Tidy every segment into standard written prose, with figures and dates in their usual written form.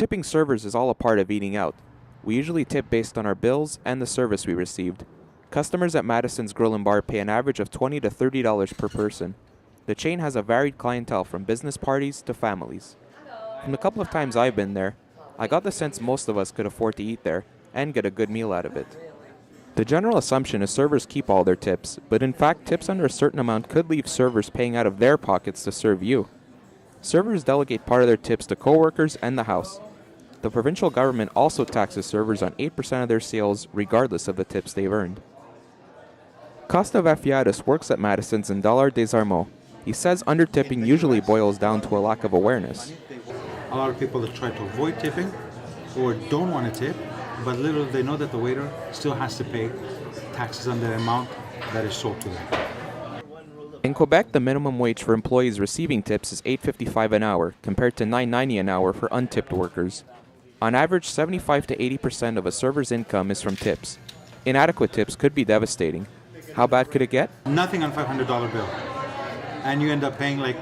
Tipping servers is all a part of eating out. We usually tip based on our bills and the service we received. Customers at Madison's Grill and Bar pay an average of $20 to $30 per person. The chain has a varied clientele from business parties to families. From the couple of times I've been there, I got the sense most of us could afford to eat there and get a good meal out of it. The general assumption is servers keep all their tips, but in fact tips under a certain amount could leave servers paying out of their pockets to serve you. Servers delegate part of their tips to co-workers and the house. The provincial government also taxes servers on 8% of their sales regardless of the tips they've earned. Costa Vafiadis works at Madison's in Dollard des Armeaux. He says undertipping usually boils down to a lack of awareness. A lot of people that try to avoid tipping or don't want to tip, but little they know that the waiter still has to pay taxes on the amount that is sold to them. In Quebec, the minimum wage for employees receiving tips is $8.55 an hour, compared to $9.90 an hour for untipped workers. On average, 75 to 80% of a server's income is from tips. Inadequate tips could be devastating. How bad could it get? Nothing on $500 bill. And you end up paying like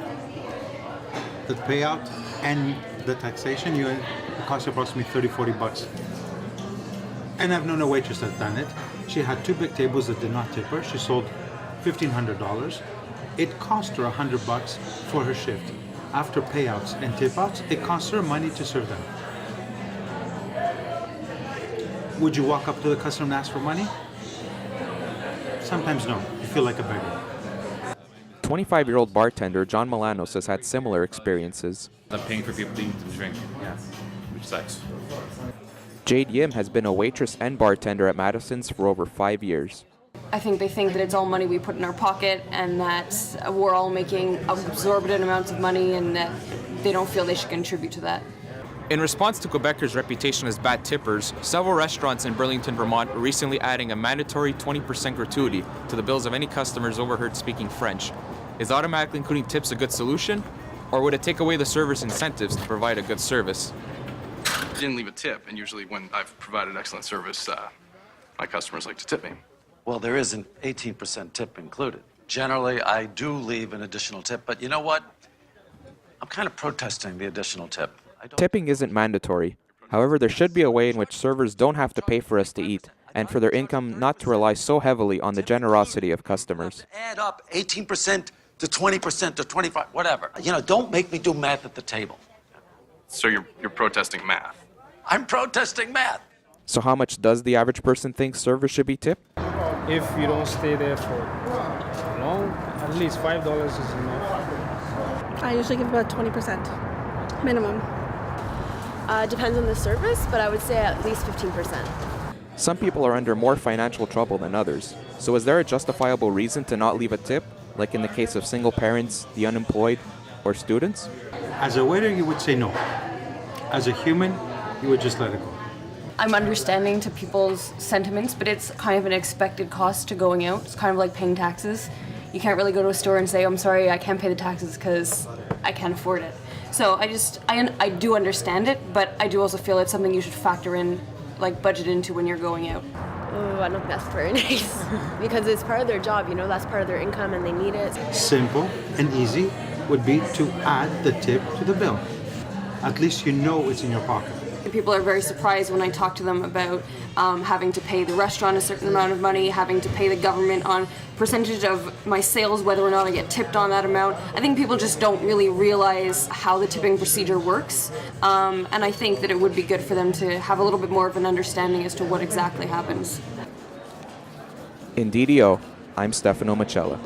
the payout and the taxation, it costs you approximately $30-40. And I've known a waitress that's done it. She had 2 big tables that did not tip her. She sold $1,500. It cost her $100 for her shift. After payouts and tip outs, it cost her money to serve them. Would you walk up to the customer and ask for money? Sometimes no. You feel like a beggar. 25-year-old bartender John Milanos has had similar experiences. I'm paying for people to eat and drink, which sucks. Jade Yim has been a waitress and bartender at Madison's for over 5 years. I think they think that it's all money we put in our pocket and that we're all making exorbitant amounts of money and that they don't feel they should contribute to that. In response to Quebecers' reputation as bad tippers, several restaurants in Burlington, Vermont are recently adding a mandatory 20% gratuity to the bills of any customers overheard speaking French. Is automatically including tips a good solution, or would it take away the server's incentives to provide a good service? I didn't leave a tip, and usually when I've provided excellent service, my customers like to tip me. Well, there is an 18% tip included. Generally, I do leave an additional tip, but you know what? I'm kind of protesting the additional tip. Tipping isn't mandatory. However, there should be a way in which servers don't have to pay for us to eat, and for their income not to rely so heavily on the generosity of customers. Add up 18% to 20% to 25, whatever. Don't make me do math at the table. So you're protesting math? I'm protesting math. So how much does the average person think servers should be tipped? If you don't stay there for long, at least $5 is enough. I usually give about 20% minimum. Depends on the service, but I would say at least 15%. Some people are under more financial trouble than others. So is there a justifiable reason to not leave a tip, like in the case of single parents, the unemployed, or students? As a waiter, you would say no. As a human, you would just let it go. I'm understanding to people's sentiments, but it's kind of an expected cost to going out. It's kind of like paying taxes. You can't really go to a store and say, I'm sorry, I can't pay the taxes because I can't afford it. So I do understand it, but I do also feel it's something you should factor in, like budget into when you're going out. Oh, I don't think that's very nice because it's part of their job, that's part of their income and they need it. Simple and easy would be to add the tip to the bill. At least you know it's in your pocket. People are very surprised when I talk to them about having to pay the restaurant a certain amount of money, having to pay the government on percentage of my sales, whether or not I get tipped on that amount. I think people just don't really realize how the tipping procedure works, and I think that it would be good for them to have a little bit more of an understanding as to what exactly happens. In DDO, I'm Stefano Mocella.